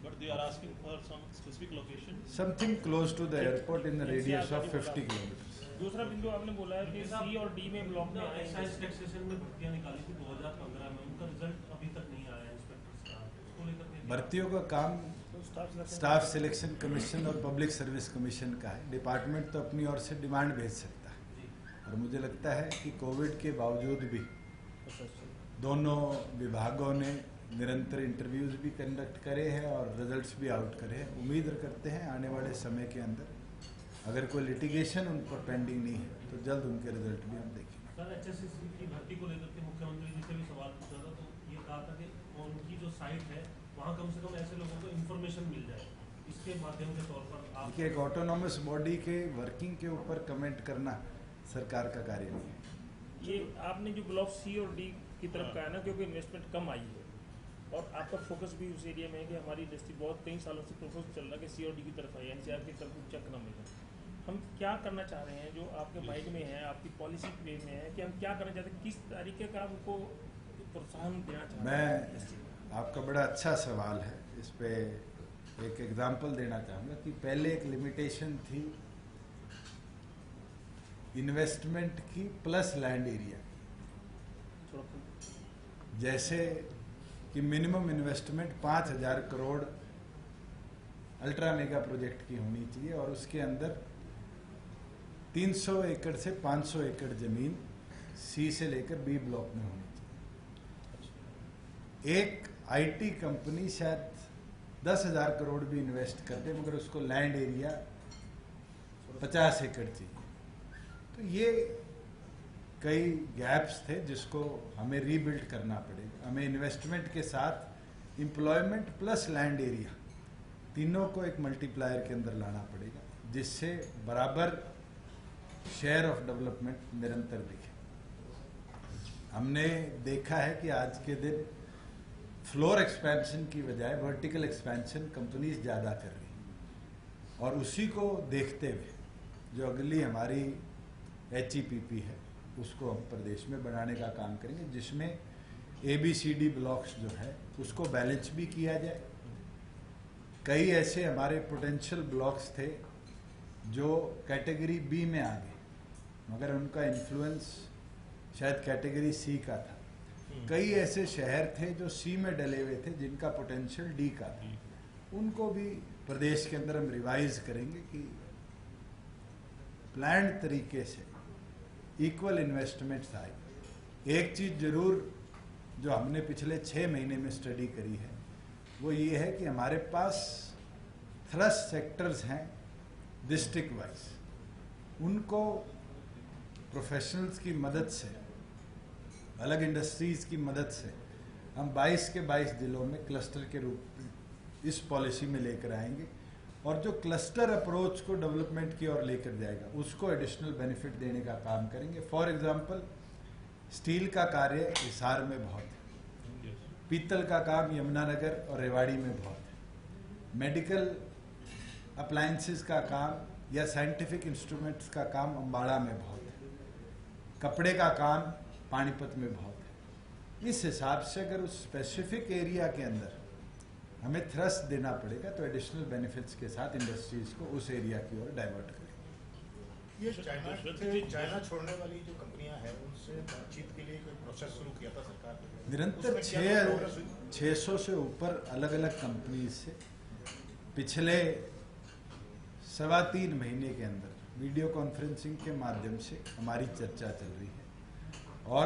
B: But they are asking for some specific location,
A: something close to the airport in the radius of 50 kilometre.
E: दूसरा बिंदु आपने बोला है कि C और D में ब्लॉक में आए
F: एक्साइज टैक्सेशन में भर्तियां निकाली थी 2015 में, उनका रिजल्ट अभी तक नहीं आया इंस्पेक्टर्स का, उसको लेकर के
A: भर्तियों का काम स्टाफ सिलेक्शन कमीशन और पब्लिक सर्विस कमीशन का है। डिपार्टमेंट तो अपनी ओर से डिमांड भेज सकता है। और मुझे लगता है कि कोविड के बावजूद भी दोनों विभागों ने निरंतर इंटरव्यूज भी कंडक्ट करे हैं और रिजल्ट्स भी आउट करे हैं। उम्मीद करते हैं आने वाले समय के अंदर अगर कोई लिटिगेशन उन पर पेंडिंग नहीं है तो जल्द उनके रिजल्ट भी हम देखेंगे।
F: सर, HSCC की भर्ती को लेकर के मुख्यमंत्री जी से भी सवाल पूछा था, तो ये कहा था कि उनकी जो साइट है वहाँ कम से कम ऐसे लोगों को इन्फॉर्मेशन मिल जाए, इसके माध्यम के तौर पर आप।
A: देखिए, एक ऑटोनॉमस बॉडी के वर्किंग के ऊपर कमेंट करना सरकार का कार्य नहीं है।
E: ये आपने जो ब्लॉक C और D की तरफ कहा है ना, क्योंकि इन्वेस्टमेंट कम आई है और आपका फोकस भी उस एरिया में है कि हमारी इंडस्ट्री बहुत कई सालों से प्रोफोज चल रहा है कि C और D की तरफ आई, NCR की तरफ चेक न मिले। हम क्या करना चाह रहे हैं, जो आपके माइंड में है, आपकी पॉलिसी पे में है कि हम क्या करना चाहते हैं, किस तरीके का हमको प्रोत्साहन देना चाहते हैं?
A: आपका बड़ा अच्छा सवाल है। इस पे एक एग्जांपल देना चाहूँगा कि पहले एक लिमिटेशन थी इन्वेस्टमेंट की प्लस लैंड एरिया, जैसे कि minimum investment 5,000 crore ultra mega project की होनी चाहिए और उसके अंदर 300 एकड़ से 500 एकड़ जमीन C से लेकर B ब्लॉक में होनी चाहिए। एक IT कंपनी शायद 10,000 करोड़ भी इन्वेस्ट कर दे मगर उसको लैंड एरिया 50 एकड़ चाहिए। तो ये कई गैप्स थे जिसको हमें रीबिल्ड करना पड़ेगा। हमें इन्वेस्टमेंट के साथ एम्प्लॉयमेंट प्लस लैंड एरिया तीनों को एक मल्टीप्लायर के अंदर लाना पड़ेगा, जिससे बराबर शेयर ऑफ डेवलपमेंट निरंतर दिखे। हमने देखा है कि आज के दिन फ्लोर एक्सपेंशन की बजाय वर्टिकल एक्सपेंशन कंपनीज ज़्यादा कर रही हैं, और उसी को देखते हुए जो अगली हमारी HEPP है उसको हम प्रदेश में बनाने का काम करेंगे, जिसमें ABCD ब्लॉक्स जो है उसको बैलेंस भी किया जाए। कई ऐसे हमारे पोटेंशियल ब्लॉक्स थे जो कैटेगरी B में आ गए मगर उनका इन्फ्लुएंस शायद कैटेगरी C का था। कई ऐसे शहर थे जो C में डले हुए थे जिनका पोटेंशियल D का था। उनको भी प्रदेश के अंदर हम रिवाइज करेंगे कि प्लान्ड तरीके से इक्वल इन्वेस्टमेंट्स आए। एक चीज़ जरूर जो हमने पिछले 6 महीने में स्टडी करी है वो ये है कि हमारे पास थ्रस्ट सेक्टर्स हैं डिस्ट्रिक्ट वाइज, उनको प्रोफेशनल्स की मदद से, अलग इंडस्ट्रीज़ की मदद से हम 22 के 22 जिलों में क्लस्टर के रूप में इस पॉलिसी में लेकर आएंगे, और जो क्लस्टर अप्रोच को डेवलपमेंट की ओर लेकर जाएगा उसको एडिशनल बेनिफिट देने का काम करेंगे। फॉर एग्जांपल स्टील का कार्य हिसार में बहुत है, पीतल का काम यमुनानगर और रेवाड़ी में बहुत है, मेडिकल अप्लायंसेस का काम या साइंटिफिक इंस्ट्रूमेंट्स का काम अम्बाड़ा में बहुत है, कपड़े का काम पानीपत में बहुत है। इस हिसाब से अगर उस स्पेसिफिक एरिया के अंदर हमें थ्रस्ट देना पड़ेगा तो एडिशनल बेनिफिट्स के साथ इंडस्ट्रीज को उस एरिया की ओर डाइवर्ट करेंगे।
C: ये चाइना छोड़ने वाली जो कंपनियां हैं उनसे बातचीत के लिए कोई प्रोसेस शुरू किया था सरकार ने?
A: निरंतर 600 से ऊपर अलग अलग कंपनीज से पिछले 3.25 महीने के अंदर वीडियो कॉन्फ्रेंसिंग के माध्यम से हमारी चर्चा चल रही है, और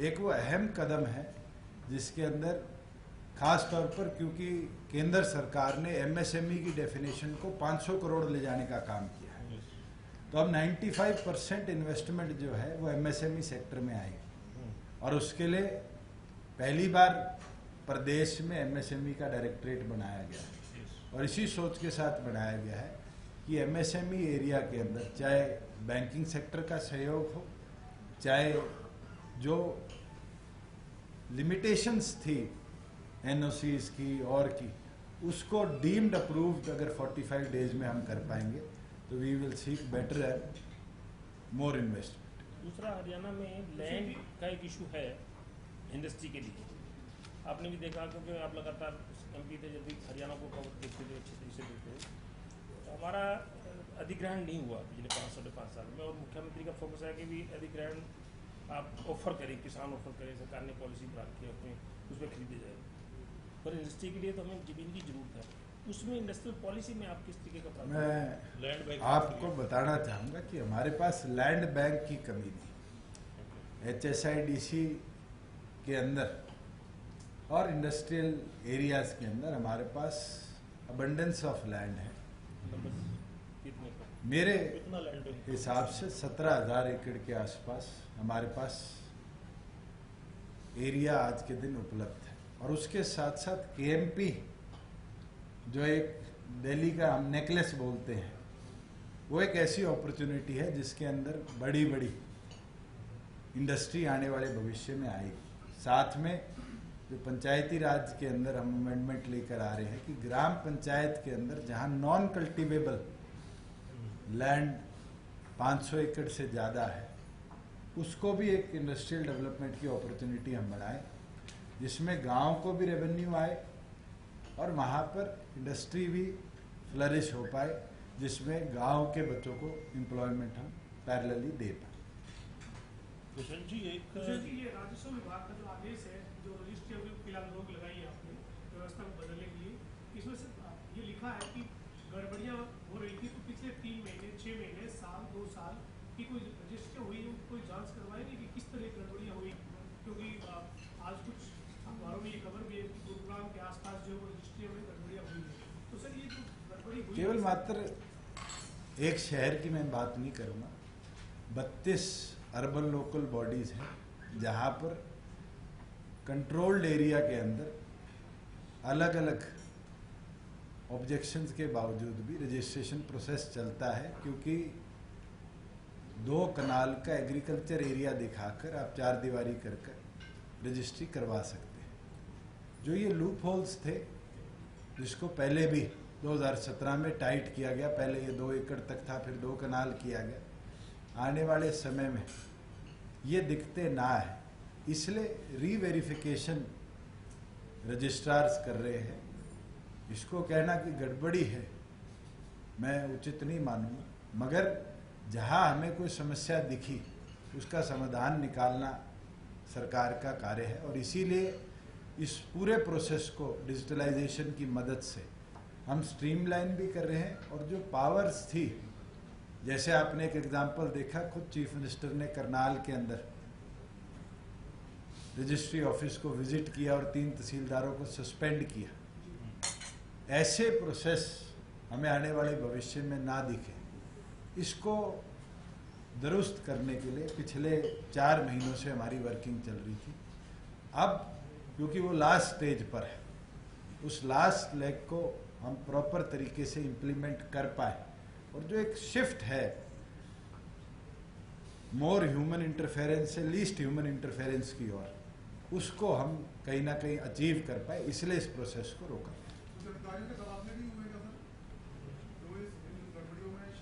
A: एक वो अहम कदम है जिसके अंदर खास तौर पर क्योंकि केंद्र सरकार ने MSME की डेफिनेशन को 500 करोड़ ले जाने का काम किया है, तो अब 95% इन्वेस्टमेंट जो है वो MSME सेक्टर में आएगी, और उसके लिए पहली बार प्रदेश में MSME का डायरेक्टरेट बनाया गया है, और इसी सोच के साथ बनाया गया है कि MSME एरिया के अंदर चाहे बैंकिंग सेक्टर का सहयोग हो, चाहे जो लिमिटेशंस थी NOCs की और की, उसको डीम्ड अप्रूव्ड अगर 45 डेज में हम कर पाएंगे तो we will seek better and more investment.
E: दूसरा, हरियाणा में लैंड का एक इशू है इंडस्ट्री के लिए। आपने भी देखा क्योंकि आप लगातार MP थे, जब भी हरियाणा को कवर देखते थे, अच्छे तरीके से देखते थे, तो हमारा अधिग्रहण नहीं हुआ पिछले 5-5.5 साल में, और मुख्यमंत्री का फोकस है कि भी अधिग्रहण आप ऑफर करें, किसान ऑफर करें, सरकार ने पॉलिसी बना के अपने उसमें खरीदे जाए, पर इंडस्ट्री के लिए तो हमें जमीन की जरूरत है। उसमें इंडस्ट्रियल पॉलिसी में आप किस तरीके का
A: मैं आपको बताना चाहूँगा कि हमारे पास लैंड बैंक की कमी नहीं। HSIDC के अंदर और इंडस्ट्रियल एरियाज के अंदर हमारे पास अबंडेंस ऑफ लैंड है। मेरे हिसाब से 17,000 एकड़ के आसपास हमारे पास एरिया आज के दिन उपलब्ध है, और उसके साथ साथ KMP जो एक दिल्ली का हम नेकलेस बोलते हैं, वो एक ऐसी अपॉर्चुनिटी है जिसके अंदर बड़ी बड़ी इंडस्ट्री आने वाले भविष्य में आएगी। साथ में जो पंचायती राज के अंदर हम अमेंडमेंट लेकर आ रहे हैं कि ग्राम पंचायत के अंदर जहां नॉन कल्टिवेबल लैंड 500 एकड़ से ज़्यादा है, उसको भी एक इंडस्ट्रियल डेवलपमेंट की अपॉर्चुनिटी हम बनाएं, जिसमें गांव को भी रेवेन्यू आए और वहाँ पर इंडस्ट्री भी फ्लरिश हो पाए, जिसमें गांव के बच्चों को एम्प्लॉयमेंट हम पैरेलली दे पाए।
B: भूषण जी,
G: ये राजस्व विभाग का जो आदेश है, जो रजिस्ट्री अभी फिलहाल रोक लगाई है आपने व्यवस्था को बदलने के लिए, इसमें से ये लिखा है कि गड़बड़ियाँ हो रही थी, तो पिछले 3 महीने, 6 महीने, साल, 2 साल की कोई रजिस्ट्री हुई, कोई जांच करवाएगी कि किस तरह गड़बड़ियाँ हुई? क्योंकि आज कुछ अखबारों में ये खबर भी है कि गुरुग्राम के आसपास जो रजिस्ट्री में
A: केवल मात्र एक शहर की मैं बात नहीं करूँगा, 32 अर्बन लोकल बॉडीज़ हैं जहाँ पर कंट्रोल्ड एरिया के अंदर अलग अलग ऑब्जेक्शंस के बावजूद भी रजिस्ट्रेशन प्रोसेस चलता है, क्योंकि 2 कनाल का एग्रीकल्चर एरिया दिखाकर आप 4 दीवारी कर रजिस्ट्री करवा सकते हैं। जो ये लूप होल्स थे जिसको पहले भी 2017 में टाइट किया गया, पहले ये 2 एकड़ तक था, फिर 2 कनाल किया गया, आने वाले समय में ये दिखते ना है, इसलिए रीवेरिफिकेशन रजिस्ट्रार्स कर रहे हैं। इसको कहना कि गड़बड़ी है मैं उचित नहीं मानूंगा, मगर जहां हमें कोई समस्या दिखी उसका समाधान निकालना सरकार का कार्य है, और इसीलिए इस पूरे प्रोसेस को डिजिटलाइजेशन की मदद से हम स्ट्रीमलाइन भी कर रहे हैं। और जो पावर्स थी, जैसे आपने एक एग्जांपल देखा, खुद चीफ मिनिस्टर ने करनाल के अंदर रजिस्ट्री ऑफिस को विजिट किया और 3 तहसीलदारों को सस्पेंड किया। ऐसे प्रोसेस हमें आने वाले भविष्य में ना दिखे, इसको दुरुस्त करने के लिए पिछले 4 महीनों से हमारी वर्किंग चल रही थी। अब क्योंकि वो लास्ट स्टेज पर है, उस लास्ट लेग को हम प्रॉपर तरीके से इम्प्लीमेंट कर पाए, और जो एक शिफ्ट है मोर ह्यूमन इंटरफेरेंस से लीस्ट ह्यूमन इंटरफेरेंस की ओर, उसको हम कहीं ना कहीं अचीव कर पाए, इसलिए इस प्रोसेस को रोका।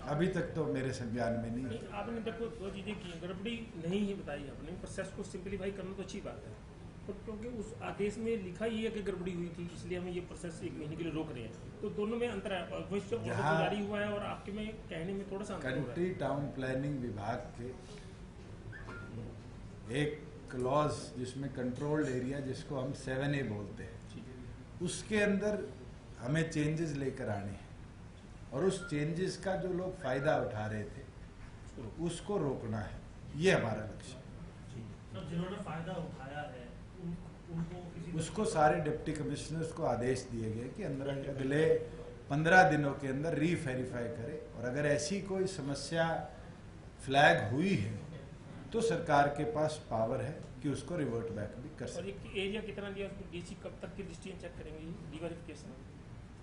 A: अभी तक तो मेरे संज्ञान में नहीं है।
E: आपने देखो 2 चीजें की, गड़बड़ी नहीं ही बताई आपने, प्रोसेस को सिंप्लीफाई करना तो अच्छी बात है, और क्योंकि उस आदेश में लिखा ही है कि गड़बड़ी हुई थी, इसलिए हम ये प्रोसेस 1 महीने के लिए रोक रहे हैं। तो दोनों में अंतर है, भविष्य जारी हुआ है और आपके में कहने में थोड़ा सा अंतर हो रहा है।
A: कंट्री टाउन प्लानिंग विभाग के एक क्लॉज जिसमें कंट्रोल्ड एरिया, जिसको हम 7A बोलते हैं, उसके अंदर हमें चेंजेस लेकर आने हैं, और उस चेंजेस का जो लोग फायदा उठा रहे थे उसको रोकना है, ये हमारा लक्ष्य है।
F: जिन्होंने फायदा उठाया है उनको
A: उसको सारे डिप्टी कमिश्नर्स को आदेश दिए गए कि अगले 15 दिनों के अंदर रीवेरीफाई करें, और अगर ऐसी कोई समस्या फ्लैग हुई है तो सरकार के पास पावर है कि उसको रिवर्ट बैक भी कर सकते।
E: और एरिया कितना दिया उसको डीसी कब तक की दृष्टि चेक करेंगे डीवेरिफिकेशन?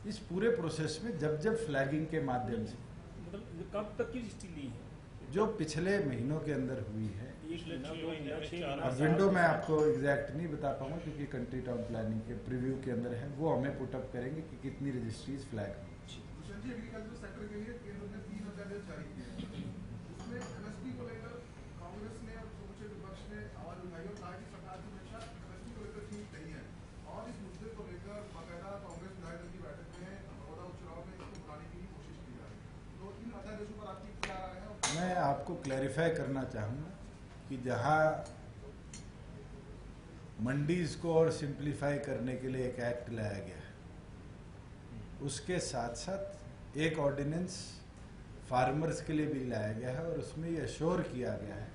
A: इस पूरे प्रोसेस में जब फ्लैगिंग के माध्यम से,
E: मतलब कब तक की दृष्टि ली है?
A: जो पिछले महीनों के अंदर हुई है,
E: 1 महीना 2 महीना 6
A: अब
E: महीना
A: विंडो मैं आपको एग्जैक्ट नहीं बता पाऊंगा क्योंकि कंट्री टाउन प्लानिंग के प्रीव्यू के अंदर है, वो हमें पुटअप करेंगे कि कितनी रजिस्ट्रीज फ्लैग हुई।
D: एग्रीकल्चर सेक्टर के लिए केंद्र ने 3 अध्यादेश जारी किए हैं, उसमें एमएसपी को लेकर कांग्रेस ने और समूचे विपक्ष ने आवाज उठाई और कहा कि सरकार की हमेशा एमएसपी को लेकर ठीक नहीं है, और इस मुद्दे को लेकर बाकायदा कांग्रेस विधायक दल की बैठक में बड़ौदा उपचुनाव में इसको बुलाने की कोशिश की जा रही है। तो इन अध्यादेशों पर आपकी क्या राय है?
A: मैं आपको क्लैरिफाई करना चाहूँगा कि जहाँ मंडीज को और सिंप्लीफाई करने के लिए एक एक्ट लाया गया है, उसके साथ साथ एक ऑर्डिनेंस फार्मर्स के लिए भी लाया गया है, और उसमें ये अश्योर किया गया है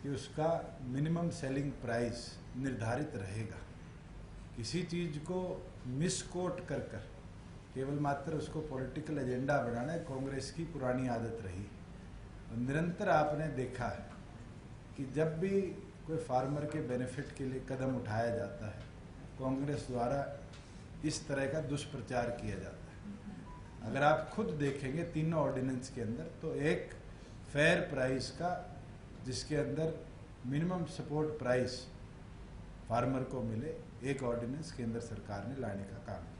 A: कि उसका मिनिमम सेलिंग प्राइस निर्धारित रहेगा। किसी चीज़ को मिसकोट कर केवल मात्र उसको पॉलिटिकल एजेंडा बनाना कांग्रेस की पुरानी आदत रही। निरंतर आपने देखा है कि जब भी कोई फार्मर के बेनिफिट के लिए कदम उठाया जाता है, कांग्रेस द्वारा इस तरह का दुष्प्रचार किया जाता है। अगर आप खुद देखेंगे तीनों ऑर्डिनेंस के अंदर, तो एक फेयर प्राइस का, जिसके अंदर मिनिमम सपोर्ट प्राइस फार्मर को मिले, एक ऑर्डिनेंस केंद्र सरकार ने लाने का काम किया।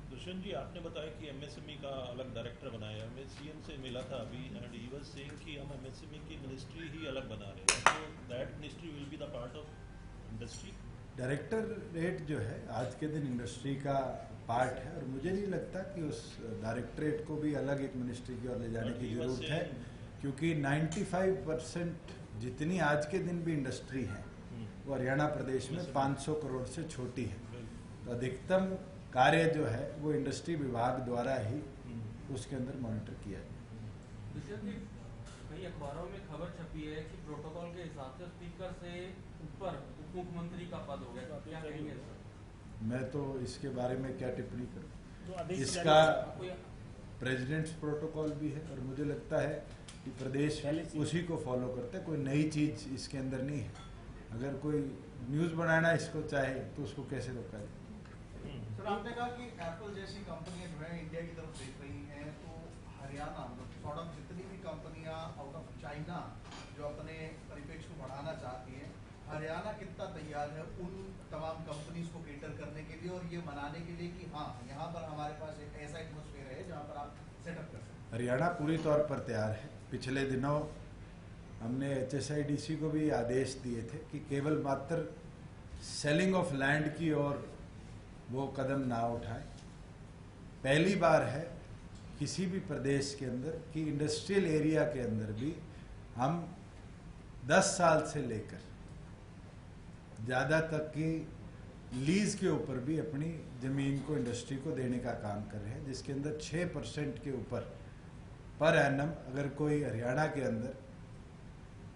B: दुष्यंत जी, आपने बताया कि एमएसएमई का अलग डायरेक्टर बनाया। मैं सीएम से मिला था अभी, एंड ही वाज सेइंग कि हम एमएसएमई की मिनिस्ट्री ही अलग बना रहे हैं, तो that ministry will be the part of industry.
A: Directorate जो है आज के दिन इंडस्ट्री का पार्ट है, और मुझे नहीं लगता कि उस डायरेक्टरेट को भी अलग एक मिनिस्ट्री की ओर ले जाने की जरूरत है, क्योंकि 95% जितनी आज के दिन भी इंडस्ट्री है वो हरियाणा प्रदेश में 500 करोड़ से छोटी है। तो अधिकतम कार्य जो है वो इंडस्ट्री विभाग द्वारा ही उसके अंदर मॉनिटर किया है।
H: कई अखबारों में खबर छपी है कि प्रोटोकॉल के हिसाब से स्पीकर से ऊपर उप मुख्यमंत्री का पद हो गया, क्या कहेंगे सर?
A: मैं तो इसके बारे में क्या टिप्पणी करूं?
E: जो आदेश
A: इसका प्रेसिडेंट्स प्रोटोकॉल भी है और मुझे लगता है कि प्रदेश
E: पहले से-
A: उसी को फॉलो करता है। कोई नई चीज़ इसके अंदर नहीं है। अगर कोई न्यूज़ बनाना इसको चाहे तो उसको कैसे रोका जाए।
I: सर आपने कहा कि एप्पल जैसी कंपनियां जो है इंडिया की तरफ देख रही हैं, तो हरियाणा मतलब सॉर्ट ऑफ जितनी भी कंपनियां आउट ऑफ चाइना जो अपने परिप्रेक्ष्य को बढ़ाना चाहती हैं, हरियाणा कितना तैयार है उन तमाम कंपनीज को केटर करने के लिए और ये मनाने के लिए कि हाँ यहाँ पर हमारे पास एक ऐसा एटमोसफेयर है जहाँ पर आप सेटअप कर सकते हैं?
A: हरियाणा पूरी तौर पर तैयार है। पिछले दिनों हमने HSIDC को भी आदेश दिए थे कि केवल मात्र सेलिंग ऑफ लैंड की ओर वो कदम ना उठाए। पहली बार है किसी भी प्रदेश के अंदर कि इंडस्ट्रियल एरिया के अंदर भी हम 10 साल से लेकर ज़्यादा तक की लीज के ऊपर भी अपनी ज़मीन को इंडस्ट्री को देने का काम कर रहे हैं, जिसके अंदर 6% के ऊपर पर एनम अगर कोई हरियाणा के अंदर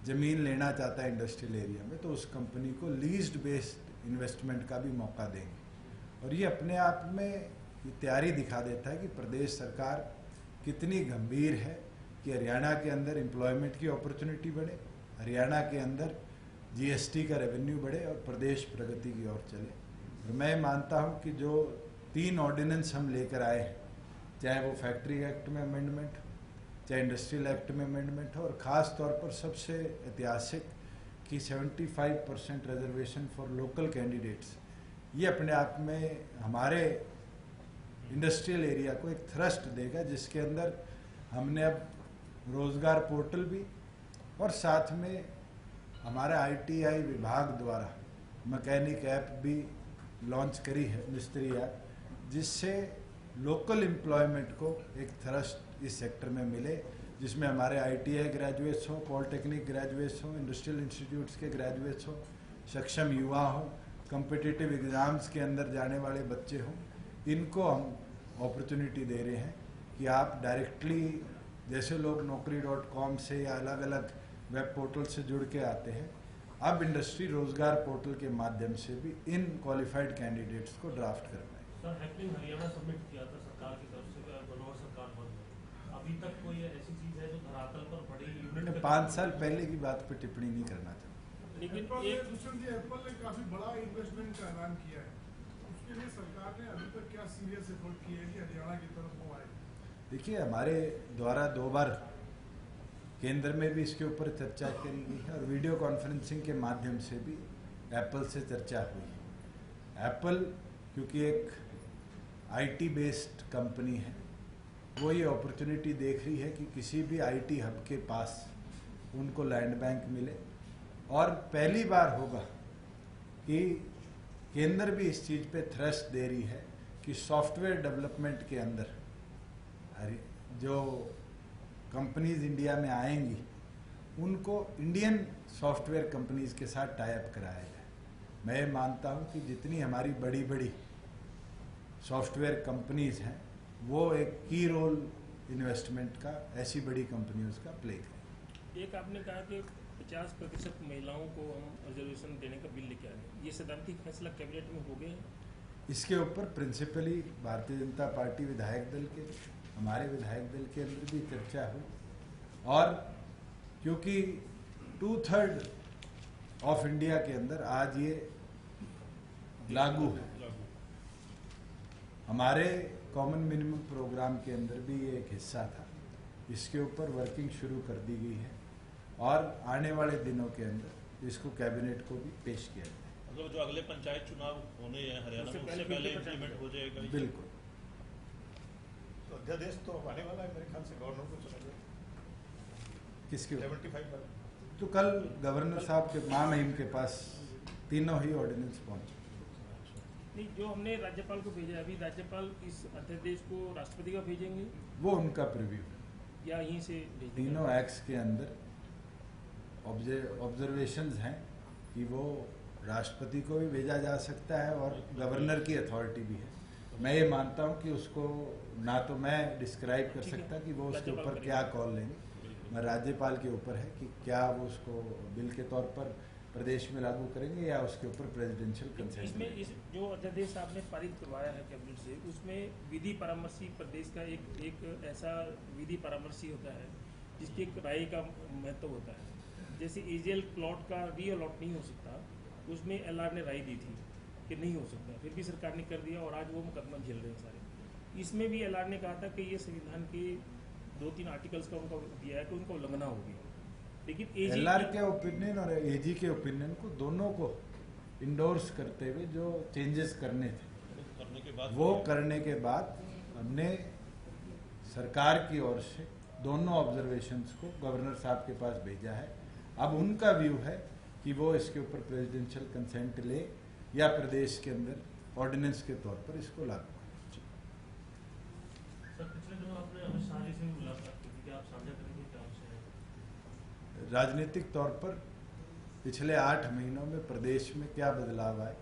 A: ज़मीन लेना चाहता है इंडस्ट्रियल एरिया में तो उस कंपनी को लीज्ड बेस्ड इन्वेस्टमेंट का भी मौका देंगे। और ये अपने आप में ये तैयारी दिखा देता है कि प्रदेश सरकार कितनी गंभीर है कि हरियाणा के अंदर एम्प्लॉयमेंट की अपॉर्चुनिटी बढ़े, हरियाणा के अंदर GST का रेवेन्यू बढ़े और प्रदेश प्रगति की ओर चले। और मैं मानता हूँ कि जो 3 ऑर्डिनेंस हम लेकर आए हैं, चाहे वो फैक्ट्री एक्ट में अमेंडमेंट, चाहे इंडस्ट्रियल एक्ट में अमेंडमेंट हो, और ख़ास तौर पर सबसे ऐतिहासिक कि 75% रिजर्वेशन फॉर लोकल कैंडिडेट्स, ये अपने आप में हमारे इंडस्ट्रियल एरिया को एक थ्रस्ट देगा, जिसके अंदर हमने अब रोज़गार पोर्टल भी और साथ में हमारा ITI विभाग द्वारा मैकेनिक ऐप भी लॉन्च करी है, मिस्त्री ऐप, जिससे लोकल एम्प्लॉयमेंट को एक थ्रस्ट इस सेक्टर में मिले, जिसमें हमारे ITI ग्रेजुएट्स हो, पॉलिटेक्निक ग्रेजुएट्स हो, इंडस्ट्रियल इंस्टीट्यूट्स के ग्रेजुएट्स हो, सक्षम युवा हो, कम्पिटिटिव एग्ज़ाम्स के अंदर जाने वाले बच्चे हों, इनको हम अपॉर्चुनिटी दे रहे हैं कि आप डायरेक्टली जैसे लोग naukri.com से या अलग अलग वेब पोर्टल से जुड़ के आते हैं, अब इंडस्ट्री रोजगार पोर्टल के माध्यम से भी इन क्वालिफाइड कैंडिडेट्स को ड्राफ्ट करना है।
F: सर हैपनिंग हरियाणा सबमिट किया था सरकार की तरफ से, मनोहर सरकार बंद, अभी तक कोई ऐसी चीज है जो धरातल पर बड़ी यूनिट
A: 5 साल पहले की बात पर टिप्पणी नहीं करना चाहता।
E: लेकिन
D: एप्पल ने काफी बड़ा इन्वेस्टमेंट का ऐलान किया है, उसके लिए सरकार ने अभी तक क्या सीरियस एफर्ट किया है कि हरियाणा की तरफ वो आए?
A: देखिए, हमारे द्वारा 2 बार केंद्र में भी इसके ऊपर चर्चा करी गई है और वीडियो कॉन्फ्रेंसिंग के माध्यम से भी एप्पल से चर्चा हुई है। एप्पल क्योंकि एक IT बेस्ड कंपनी है, वो ये अपॉर्चुनिटी देख रही है कि किसी भी IT हब के पास उनको लैंड बैंक मिले, और पहली बार होगा कि केंद्र भी इस चीज़ पे थ्रस्ट दे रही है कि सॉफ्टवेयर डेवलपमेंट के अंदर जो कंपनीज इंडिया में आएंगी उनको इंडियन सॉफ्टवेयर कंपनीज के साथ टाई अप कराया जाए। मैं मानता हूं कि जितनी हमारी बड़ी बड़ी सॉफ्टवेयर कंपनीज हैं वो एक की रोल इन्वेस्टमेंट का ऐसी बड़ी कंपनियों का प्ले करें।
E: एक आपने कहा कि 50% महिलाओं को हम रिजर्वेशन देने का बिल लेके आए, ये सैद्धांतिक फैसला कैबिनेट में हो गया है?
A: इसके ऊपर प्रिंसिपली भारतीय जनता पार्टी विधायक दल के, हमारे विधायक दल के अंदर भी चर्चा हुई, और क्योंकि 2/3 ऑफ इंडिया के अंदर आज ये लागू है, हमारे कॉमन मिनिमम प्रोग्राम के अंदर भी ये एक हिस्सा था, इसके ऊपर वर्किंग शुरू कर दी गई है और आने वाले दिनों के अंदर इसको कैबिनेट को भी पेश किया जाए।
B: मतलब जो अगले पंचायत चुनाव होने हैं हरियाणा में, उससे पहले इम्प्लीमेंट हो जाएगा ये?
A: बिल्कुल।
C: तो अध्यादेश तो आने वाला है मेरे ख्याल से, गवर्नर को चला जाए
A: किसके ऊपर?
C: 75 वाला।
A: तो कल गवर्नर साहब के महामहिम के पास तीनों ही ऑर्डिनेंस पहुंचे।
E: नहीं, जो हमने राज्यपाल को भेजा, अभी राज्यपाल इस अध्यादेश को राष्ट्रपति का भेजेंगे
A: वो उनका प्रीव्यू,
E: या यहीं से भेजेंगे?
A: तीनों एक्ट्स के अंदर ऑब्जर्वेशंस हैं कि वो राष्ट्रपति को भी भेजा जा सकता है और गवर्नर की अथॉरिटी भी है। मैं ये मानता हूँ कि उसको ना तो मैं डिस्क्राइब कर सकता कि वो उसके ऊपर क्या कॉल लेंगे, मैं राज्यपाल के ऊपर है कि क्या वो उसको बिल के तौर पर प्रदेश में लागू करेंगे या उसके ऊपर प्रेसिडेंशियल कंसेंट
E: इसमें इस जो अध्यादेश आपने पारित करवाया है कैबिनेट से, उसमें विधि परामर्शी प्रदेश का एक ऐसा विधि परामर्शी होता है जिसकी एक राय का महत्व होता है। जैसे एजीएल प्लॉट का रीअलॉट नहीं हो सकता, उसमें एलआर ने राय दी थी कि नहीं हो सकता, फिर भी सरकार ने कर दिया और आज वो मुकदमा झेल रहे हैं सारे। इसमें भी एलआर ने कहा था कि ये संविधान के 2-3 आर्टिकल्स का उनको दिया है कि उनको उल्लंघना होगी, लेकिन
A: एलआर के ओपिनियन और एजी के ओपिनियन को दोनों को इंडोर्स करते हुए जो चेंजेस करने थे वो करने के बाद हमने सरकार की ओर से दोनों ऑब्जर्वेशंस को गवर्नर साहब के पास भेजा है। अब उनका व्यू है कि वो इसके ऊपर प्रेसिडेंशियल कंसेंट ले या प्रदेश के अंदर ऑर्डिनेंस के तौर पर इसको लागू करें।
F: सर, पिछले दिनों आपने अमित शाह जी से भी मुलाकात की थी, क्या आप साझा करेंगे क्या आपसे?
A: राजनीतिक तौर पर पिछले 8 महीनों में प्रदेश में क्या बदलाव आए,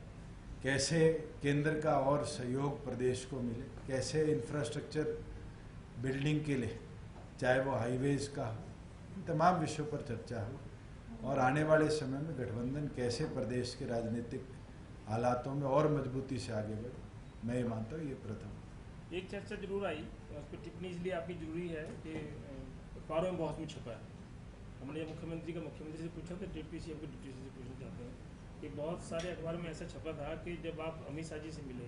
A: कैसे केंद्र का और सहयोग प्रदेश को मिले, कैसे इंफ्रास्ट्रक्चर बिल्डिंग के लिए चाहे वो हाईवेज का हो, इन तमाम विषयों पर चर्चा हुई और आने वाले समय में गठबंधन कैसे प्रदेश के राजनीतिक हालातों में और मजबूती से आगे बढ़े, मैं ये मानता हूँ ये प्रथम।
E: एक चर्चा जरूर आई, उस पर टिप्पणी इसलिए आपकी जरूरी है कि अखबारों में बहुत में छपा है। हमने जब मुख्यमंत्री से पूछा तो डिप्टी सीएम को डिप्टी से पूछना चाहते हैं कि बहुत सारे अखबार में ऐसा छपा था कि जब आप अमित शाह जी से मिले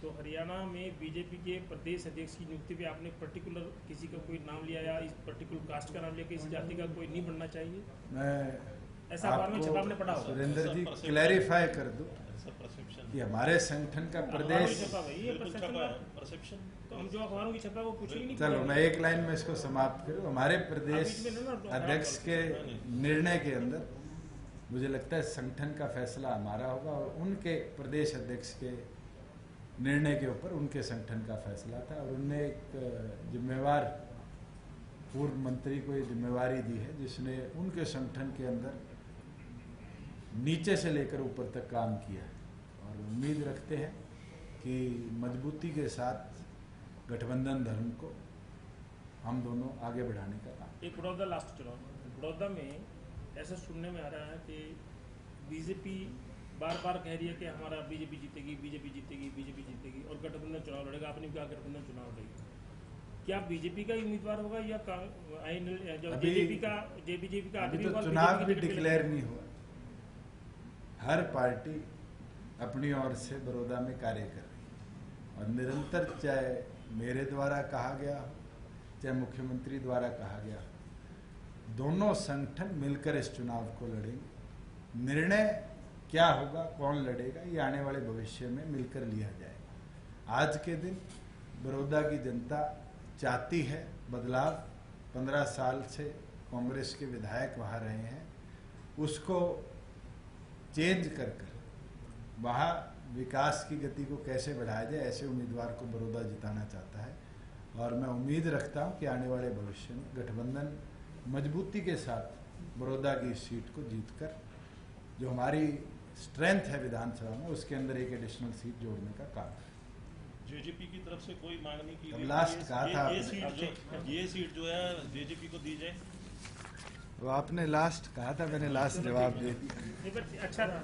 E: तो हरियाणा में बीजेपी के प्रदेश अध्यक्ष की नियुक्ति पे आपने पर्टिकुलर किसी का कोई नाम लिया या इस पर्टिकुलर कास्ट का नाम लिया कि इस जाति का कोई नहीं बनना चाहिए?
A: मैं
E: ऐसा अखबार में छपा आपने पढ़ा होगा।
A: सुरेंद्र जी क्लैरिफाई कर दूं कि हमारे संगठन का प्रदेश
B: परसेप्शन
E: तो हम जो अखबारों की छपा वो कुछ ही नहीं।
A: चलो मैं एक लाइन में इसको समाप्त करूं। हमारे प्रदेश अध्यक्ष के निर्णय के अंदर मुझे लगता है संगठन का फैसला हमारा होगा और उनके प्रदेश अध्यक्ष के निर्णय के ऊपर उनके संगठन का फैसला था और उनने एक जिम्मेवार पूर्व मंत्री को ये जिम्मेवारी दी है जिसने उनके संगठन के अंदर नीचे से लेकर ऊपर तक काम किया है और उम्मीद रखते हैं कि मजबूती के साथ गठबंधन धर्म को हम दोनों आगे बढ़ाने का काम।
E: एक बड़ौदा लास्ट चुनाव, बड़ौदा में ऐसा सुनने में आ रहा है कि बीजेपी बार बार कह रही है कि हमारा बीजेपी जीतेगी और गठबंधन चुनाव लड़ेगा। आपने भी कहा गठबंधन चुनाव लड़ेगा, क्या बीजेपी का उम्मीदवार होगा या जेबीजेपी का
A: अभी तो चुनाव भी डिक्लेयर नहीं हुआ। हर पार्टी अपनी ओर से बड़ौदा में कार्य कर रही है और निरंतर चाहे मेरे द्वारा कहा गया हो चाहे मुख्यमंत्री द्वारा कहा गया हो, दोनों संगठन मिलकर इस चुनाव को लड़ेंगे। निर्णय क्या होगा, कौन लड़ेगा, ये आने वाले भविष्य में मिलकर लिया जाएगा। आज के दिन बड़ौदा की जनता चाहती है बदलाव। 15 साल से कांग्रेस के विधायक वहाँ रहे हैं, उसको चेंज कर वहाँ विकास की गति को कैसे बढ़ाया जाए, ऐसे उम्मीदवार को बड़ौदा जिताना चाहता है और मैं उम्मीद रखता हूँ कि आने वाले भविष्य में गठबंधन मजबूती के साथ बड़ौदा की इस सीट को जीतकर जो हमारी स्ट्रेंथ है विधानसभा में उसके अंदर एक एडिशनल सीट जोड़ने का काम है।
B: जेजेपी की तरफ से कोई मांग नहीं की गई?
A: लास्ट कहा था
B: ये सीट जो है जेजेपी को दी जाए।
A: वो आपने लास्ट कहा था, मैंने लास्ट जवाब दे दिया।
E: अच्छा था।